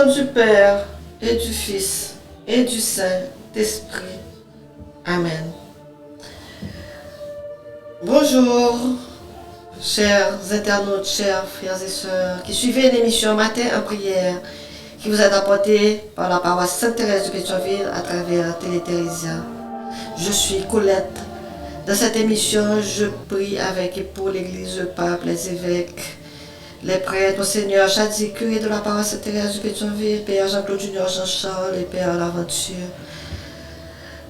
nom du Père et du Fils et du Saint-Esprit. Amen. Bonjour, chers internautes, chers frères et sœurs qui suivez l'émission Matin en prière qui vous est apportée par la paroisse Sainte-Thérèse de Pétionville à travers Télé-Thérésia. Je suis Colette. Dans cette émission, je prie avec et pour l'Église, le pape, les évêques, les prêtres, Monseigneur Chadi, curé de la paroisse Sainte-Thérèse de Pétionville, Père Jean-Claude Junior Jean-Charles et Père Laventure.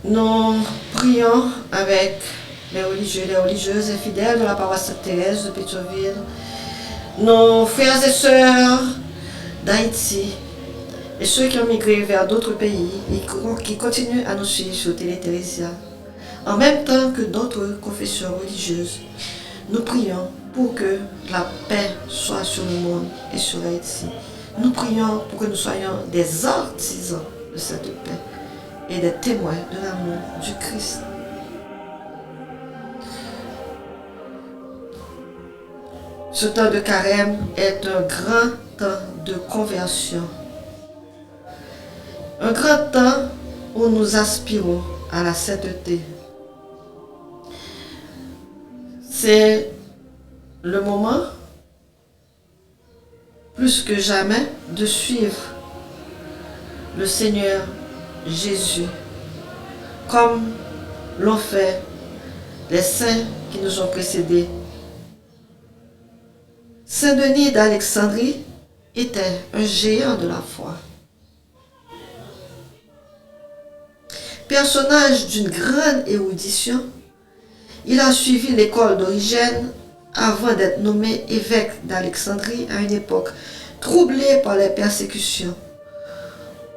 Nous prions avec les religieux, les religieuses et fidèles de la paroisse Sainte-Thérèse de Pétionville, nos frères et sœurs d'Haïti et ceux qui ont migré vers d'autres pays et qui continuent à nous suivre sur Télé-Thérésia. En même temps que d'autres confessions religieuses, nous prions pour que la paix soit sur le monde et sur Haïti. Nous prions pour que nous soyons des artisans de cette paix et des témoins de l'amour du Christ. Ce temps de carême est un grand temps de conversion. Un grand temps où nous aspirons à la sainteté. C'est le moment, plus que jamais, de suivre le Seigneur Jésus, comme l'ont fait les saints qui nous ont précédés. Saint Denis d'Alexandrie était un géant de la foi. Personnage d'une grande érudition, il a suivi l'école d'Origène avant d'être nommé évêque d'Alexandrie à une époque troublée par les persécutions,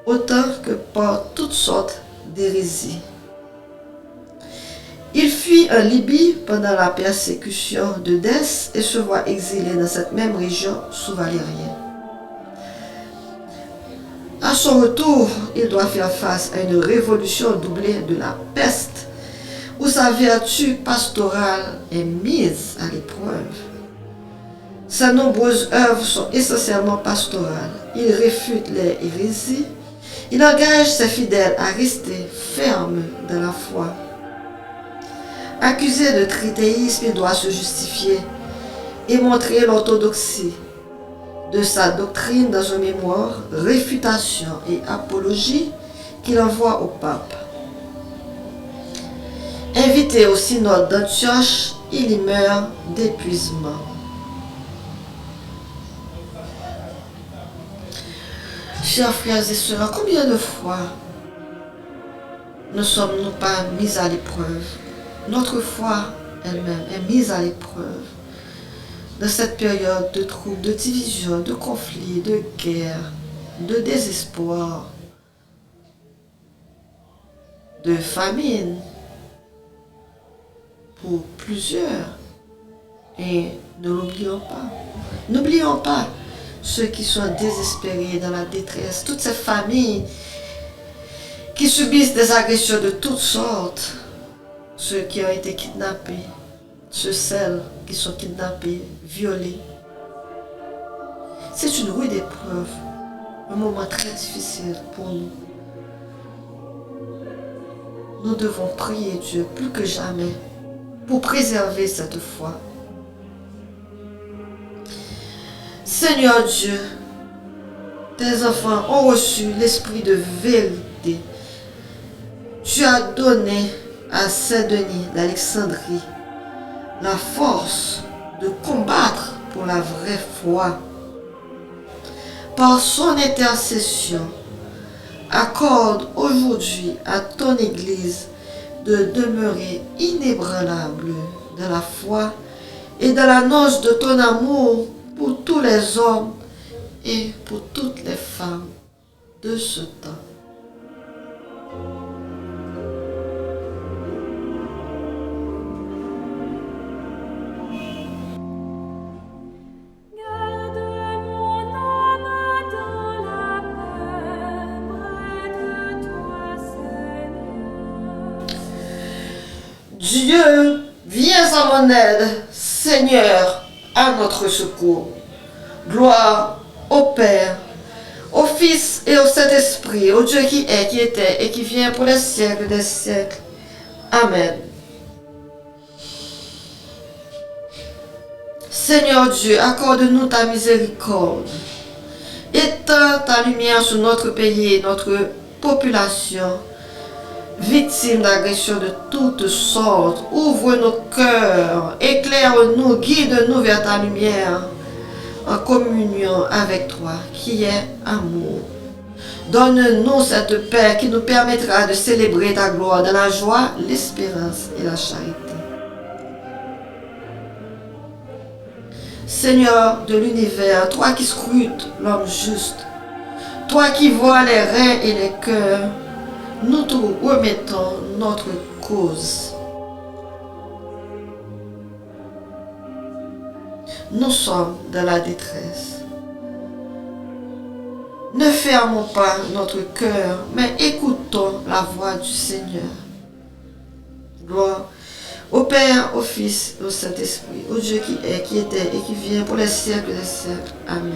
autant que par toutes sortes d'hérésies. Il fuit en Libye pendant la persécution de Dès et se voit exilé dans cette même région sous Valérien. À son retour, il doit faire face à une révolution doublée de la peste, où sa vertu pastorale est mise à l'épreuve. Ses nombreuses œuvres sont essentiellement pastorales. Il réfute les hérésies. Il engage ses fidèles à rester fermes dans la foi. Accusé de trithéisme, il doit se justifier et montrer l'orthodoxie de sa doctrine dans un mémoire, Réfutation et apologie, qu'il envoie au pape. Invité au synode d'Antioche, il y meurt d'épuisement. Chers frères et sœurs, combien de fois ne sommes-nous pas mis à l'épreuve? Notre foi elle-même est mise à l'épreuve. Dans cette période de troubles, de division, de conflits, de guerre, de désespoir, de famine, pour plusieurs. Et ne l'oublions pas. N'oublions pas ceux qui sont désespérés dans la détresse, toutes ces familles qui subissent des agressions de toutes sortes, ceux qui ont été kidnappés, celles qui sont kidnappés, violés. C'est une rude épreuve, un moment très difficile pour nous. Nous devons prier Dieu plus que jamais pour préserver cette foi. Seigneur Dieu, tes enfants ont reçu l'esprit de vérité. Tu as donné à Saint Denis d'Alexandrie la force de combattre pour la vraie foi. Par son intercession, accorde aujourd'hui à ton Église de demeurer inébranlable dans la foi et dans l'annonce de ton amour pour tous les hommes et pour toutes les femmes de ce temps. Dieu, viens à mon aide, Seigneur, à notre secours. Gloire au Père, au Fils et au Saint-Esprit, au Dieu qui est, qui était et qui vient pour les siècles des siècles. Amen. Seigneur Dieu, accorde-nous ta miséricorde. Étends ta lumière sur notre pays et notre population, victime d'agressions de toutes sortes. Ouvre nos cœurs, éclaire-nous, guide-nous vers ta lumière, en communion avec toi, qui est amour. Donne-nous cette paix qui nous permettra de célébrer ta gloire dans la joie, l'espérance et la charité. Seigneur de l'univers, toi qui scrutes l'homme juste, toi qui vois les reins et les cœurs, nous te remettons notre cause. Nous sommes dans la détresse. Ne fermons pas notre cœur, mais écoutons la voix du Seigneur. Gloire au Père, au Fils et au Saint-Esprit, au Dieu qui est, qui était et qui vient pour les siècles des siècles. Amen.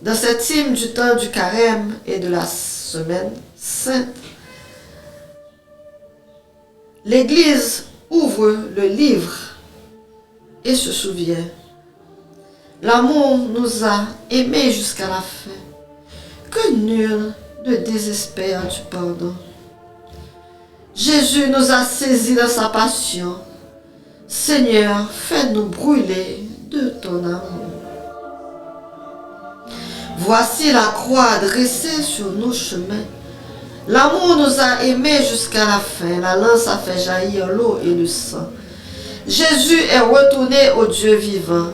Dans cette hymne du temps du carême et de la semaine sainte, l'Église ouvre le livre et se souvient. L'amour nous a aimés jusqu'à la fin, que nul ne désespère du pardon. Jésus nous a saisis dans sa passion. Seigneur, fais-nous brûler de ton amour. Voici la croix dressée sur nos chemins. L'amour nous a aimés jusqu'à la fin. La lance a fait jaillir l'eau et le sang. Jésus est retourné au Dieu vivant.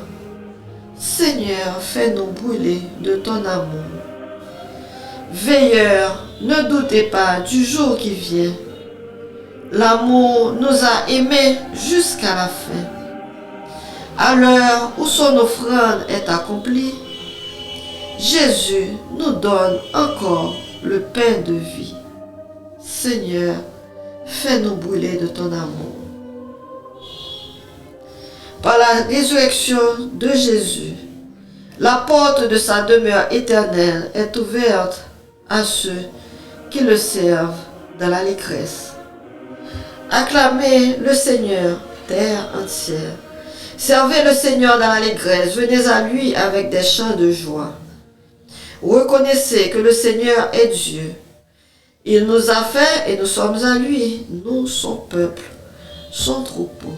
Seigneur, fais-nous brûler de ton amour. Veilleurs, ne doutez pas du jour qui vient. L'amour nous a aimés jusqu'à la fin. À l'heure où son offrande est accomplie, Jésus nous donne encore le pain de vie. Seigneur, fais-nous brûler de ton amour. Par la résurrection de Jésus, la porte de sa demeure éternelle est ouverte à ceux qui le servent dans l'allégresse. Acclamez le Seigneur, terre entière. Servez le Seigneur dans l'allégresse. Venez à lui avec des chants de joie. Reconnaissez que le Seigneur est Dieu. Il nous a fait et nous sommes à lui, nous son peuple, son troupeau.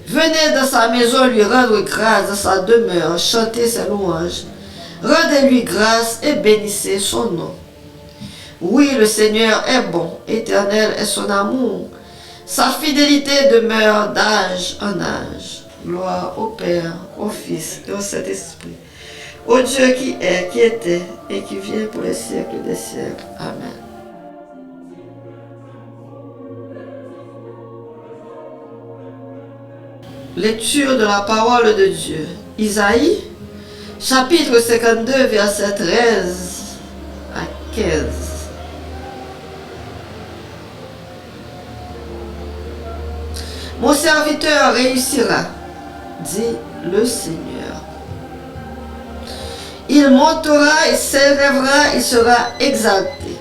Venez dans sa maison lui rendre grâce, dans sa demeure, chanter ses louanges. Rendez-lui grâce et bénissez son nom. Oui, le Seigneur est bon, éternel est son amour. Sa fidélité demeure d'âge en âge. Gloire au Père, au Fils et au Saint-Esprit. Au Dieu qui est, qui était et qui vient pour les siècles des siècles. Amen. Lecture de la parole de Dieu. Isaïe, chapitre 52, versets 13 à 15. Mon serviteur réussira, dit le Seigneur. Il montera, il s'élèvera, il sera exalté.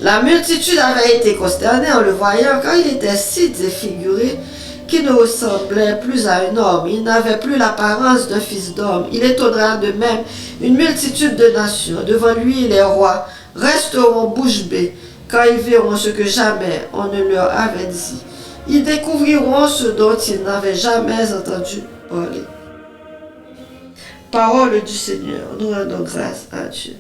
La multitude avait été consternée en le voyant, car il était si défiguré qu'il ne ressemblait plus à un homme. Il n'avait plus l'apparence d'un fils d'homme. Il étonnera de même une multitude de nations. Devant lui, les rois resteront bouche bée, quand ils verront ce que jamais on ne leur avait dit. Ils découvriront ce dont ils n'avaient jamais entendu parler. Parole du Seigneur, nous rendons grâce à Dieu.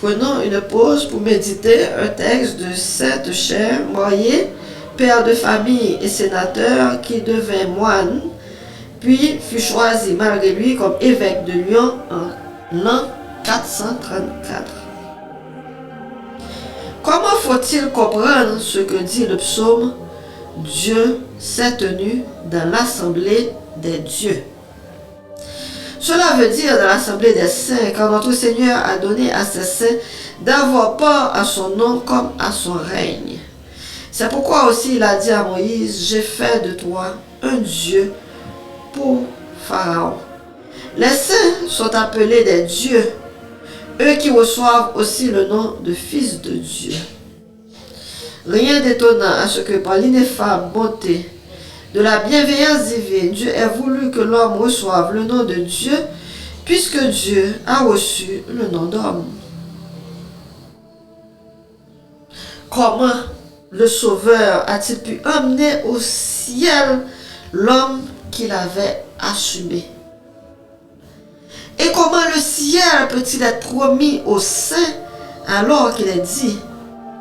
Prenons une pause pour méditer un texte de Sainte Chère Moyer, père de famille et sénateur qui devint moine, puis fut choisi malgré lui comme évêque de Lyon en l'an 434. Comment faut-il comprendre ce que dit le psaume? Dieu s'est tenu dans l'assemblée des dieux. Cela veut dire dans l'assemblée des saints, quand notre Seigneur a donné à ses saints d'avoir part à son nom comme à son règne. C'est pourquoi aussi il a dit à Moïse, j'ai fait de toi un Dieu pour Pharaon. Les saints sont appelés des dieux, eux qui reçoivent aussi le nom de fils de Dieu. Rien d'étonnant à ce que par l'ineffable bonté de la bienveillance divine, Dieu ait voulu que l'homme reçoive le nom de Dieu, puisque Dieu a reçu le nom d'homme. Comment le Sauveur a-t-il pu emmener au ciel l'homme qu'il avait assumé? Et comment le ciel peut-il être promis aux saints alors qu'il est dit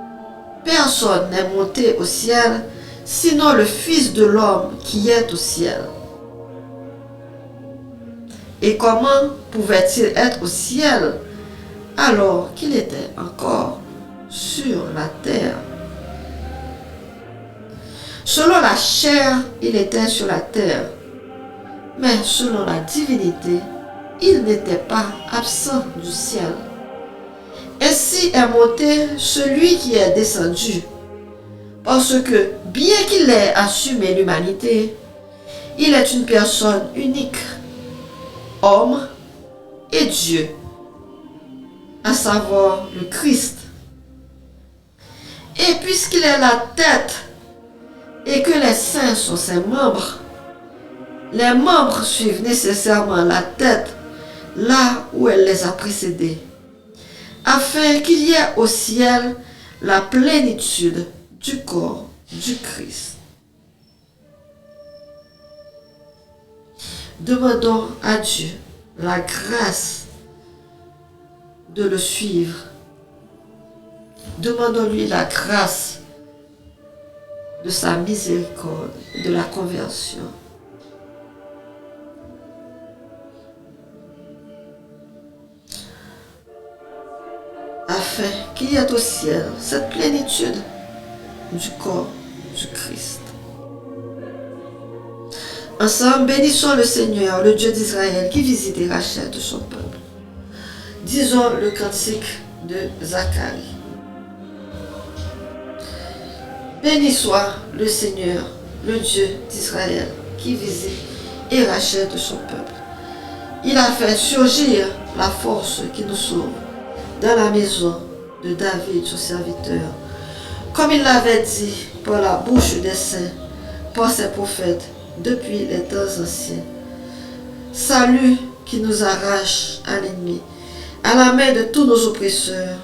« Personne n'est monté au ciel, sinon le Fils de l'homme qui est au ciel. » Et comment pouvait-il être au ciel alors qu'il était encore sur la terre? Selon la chair, il était sur la terre, mais selon la divinité, il n'était pas absent du ciel. Ainsi est monté celui qui est descendu, parce que, bien qu'il ait assumé l'humanité, il est une personne unique, homme et Dieu, à savoir le Christ. Et puisqu'il est la tête et que les saints sont ses membres, les membres suivent nécessairement la tête là où elle les a précédés, afin qu'il y ait au ciel la plénitude du corps du Christ. Demandons à Dieu la grâce de le suivre. Demandons-lui la grâce de sa miséricorde et de la conversion. Afin qu'il y ait au ciel cette plénitude du corps du Christ. Ensemble, bénissons le Seigneur, le Dieu d'Israël, qui visite et rachète son peuple. Disons le cantique de Zacharie. Béni soit le Seigneur, le Dieu d'Israël, qui visite et rachète son peuple. Il a fait surgir la force qui nous sauve dans la maison de David, son serviteur, comme il l'avait dit par la bouche des saints, par ses prophètes, depuis les temps anciens. Salut qui nous arrache à l'ennemi, à la main de tous nos oppresseurs,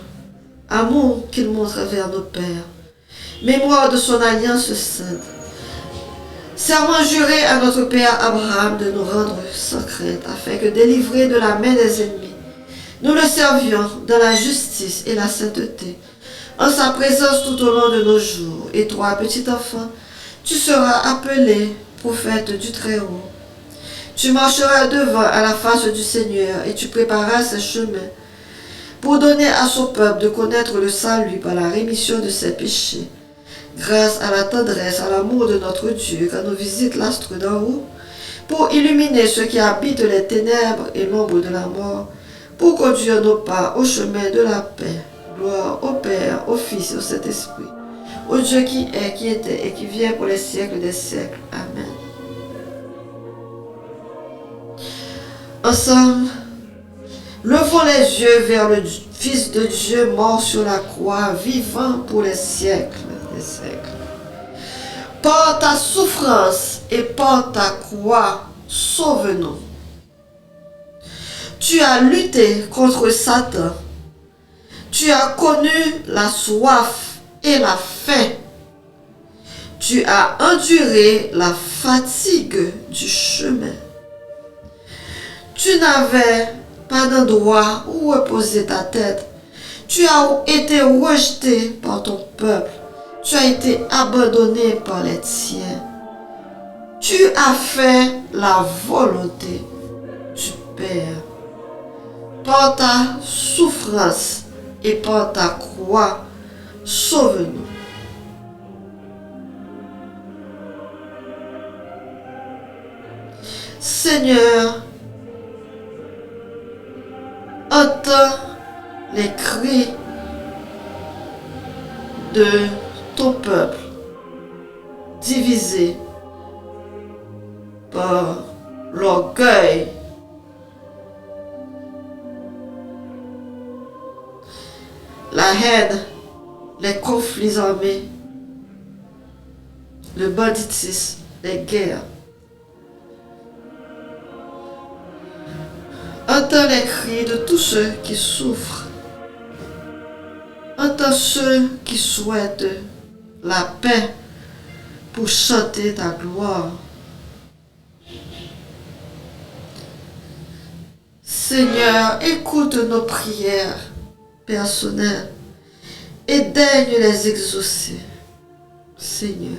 amour qu'il montre vers nos pères, mémoire de son alliance sainte, serment juré à notre père Abraham de nous rendre sans crainte, afin que, délivrés de la main des ennemis, nous le servions dans la justice et la sainteté, en sa présence tout au long de nos jours. Et toi, petit enfant, tu seras appelé prophète du Très-Haut. Tu marcheras devant à la face du Seigneur et tu prépareras ses chemins pour donner à son peuple de connaître le salut par la rémission de ses péchés, grâce à la tendresse, à l'amour de notre Dieu, quand nous visite l'astre d'en haut, pour illuminer ceux qui habitent les ténèbres et l'ombre de la mort, pour conduire nos pas au chemin de la paix. Gloire au Père, au Fils et au Saint-Esprit, au Dieu qui est, qui était et qui vient pour les siècles des siècles. Amen. Ensemble, levons les yeux vers le Fils de Dieu mort sur la croix, vivant pour les siècles des siècles. Par ta souffrance et par ta croix, sauve-nous. Tu as lutté contre Satan. Tu as connu la soif et la faim. Tu as enduré la fatigue du chemin. Tu n'avais pas d'endroit où reposer ta tête. Tu as été rejeté par ton peuple. Tu as été abandonné par les tiens. Tu as fait la volonté du Père. Par ta souffrance et par ta croix, sauve-nous. Seigneur, entends les cris de ton peuple divisé par l'orgueil, la haine, les conflits armés, le banditisme, les guerres. Entends les cris de tous ceux qui souffrent. Entends ceux qui souhaitent la paix pour chanter ta gloire. Seigneur, écoute nos prières personnelles et daigne les exaucer. Seigneur.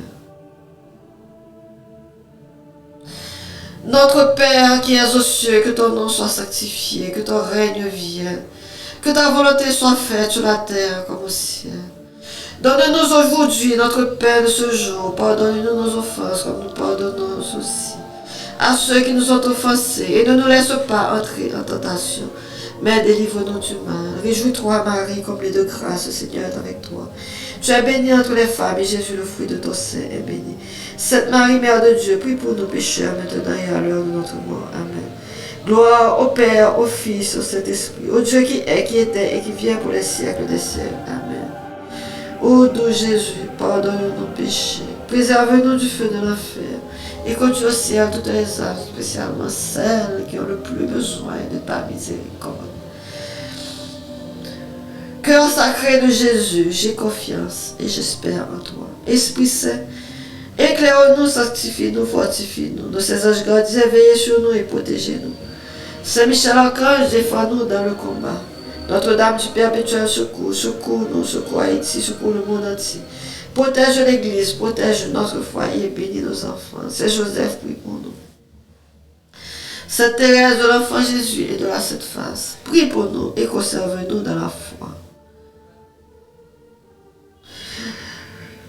Notre Père qui es aux cieux, que ton nom soit sanctifié, que ton règne vienne, que ta volonté soit faite sur la terre comme au ciel. Donne-nous aujourd'hui notre pain de ce jour. Pardonne-nous nos offenses comme nous pardonnons aussi à ceux qui nous ont offensés. Et ne nous laisse pas entrer en tentation, mais délivre-nous du mal. Réjouis-toi, Marie, comblée de grâce, le Seigneur est avec toi. Tu es bénie entre les femmes, et Jésus, le fruit de ton sein, est béni. Sainte Marie, Mère de Dieu, prie pour nos pécheurs, maintenant et à l'heure de notre mort. Amen. Gloire au Père, au Fils, au Saint-Esprit, au Dieu qui est, qui était et qui vient pour les siècles des siècles. Amen. Ô doux Jésus, pardonne nos péchés, préserve-nous du feu de l'enfer, et conduis au ciel toutes les âmes, spécialement celles qui ont le plus besoin de ta miséricorde. Cœur sacré de Jésus, j'ai confiance et j'espère en toi. Esprit Saint, éclaire-nous, sanctifie-nous, fortifie-nous. Nos saints anges gardiens, veillez sur nous et protégez-nous. Saint Michel Archange, défends-nous dans le combat. Notre-Dame du perpétuel secours, secours-nous, secours Haïti, secours le monde entier. Protège l'Église, protège notre foyer, bénis nos enfants. Saint Joseph, prie pour nous. Sainte Thérèse de l'Enfant Jésus et de la Sainte Face, prie pour nous et conserve-nous dans la foi.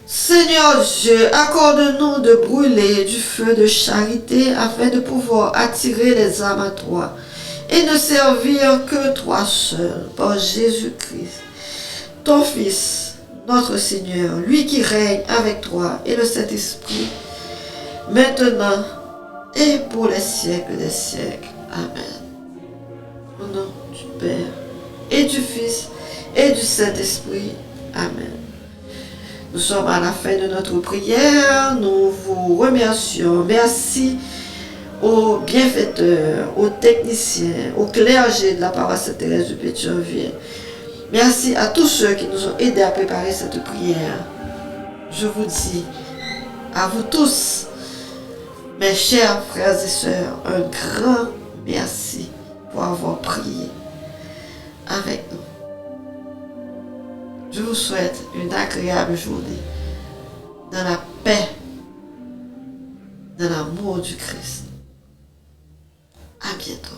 Seigneur Dieu, accorde-nous de brûler du feu de charité afin de pouvoir attirer les âmes à toi et ne servir que toi seul, par Jésus-Christ, ton Fils, notre Seigneur, lui qui règne avec toi et le Saint-Esprit, maintenant et pour les siècles des siècles. Amen. Au nom du Père et du Fils et du Saint-Esprit. Amen. Nous sommes à la fin de notre prière. Nous vous remercions. Merci aux bienfaiteurs, aux techniciens, aux clergés de la paroisse Sainte-Thérèse de Pétionville. Merci à tous ceux qui nous ont aidés à préparer cette prière. Je vous dis à vous tous, mes chers frères et sœurs, un grand merci pour avoir prié avec nous. Je vous souhaite une agréable journée dans la paix, dans l'amour du Christ. À bientôt.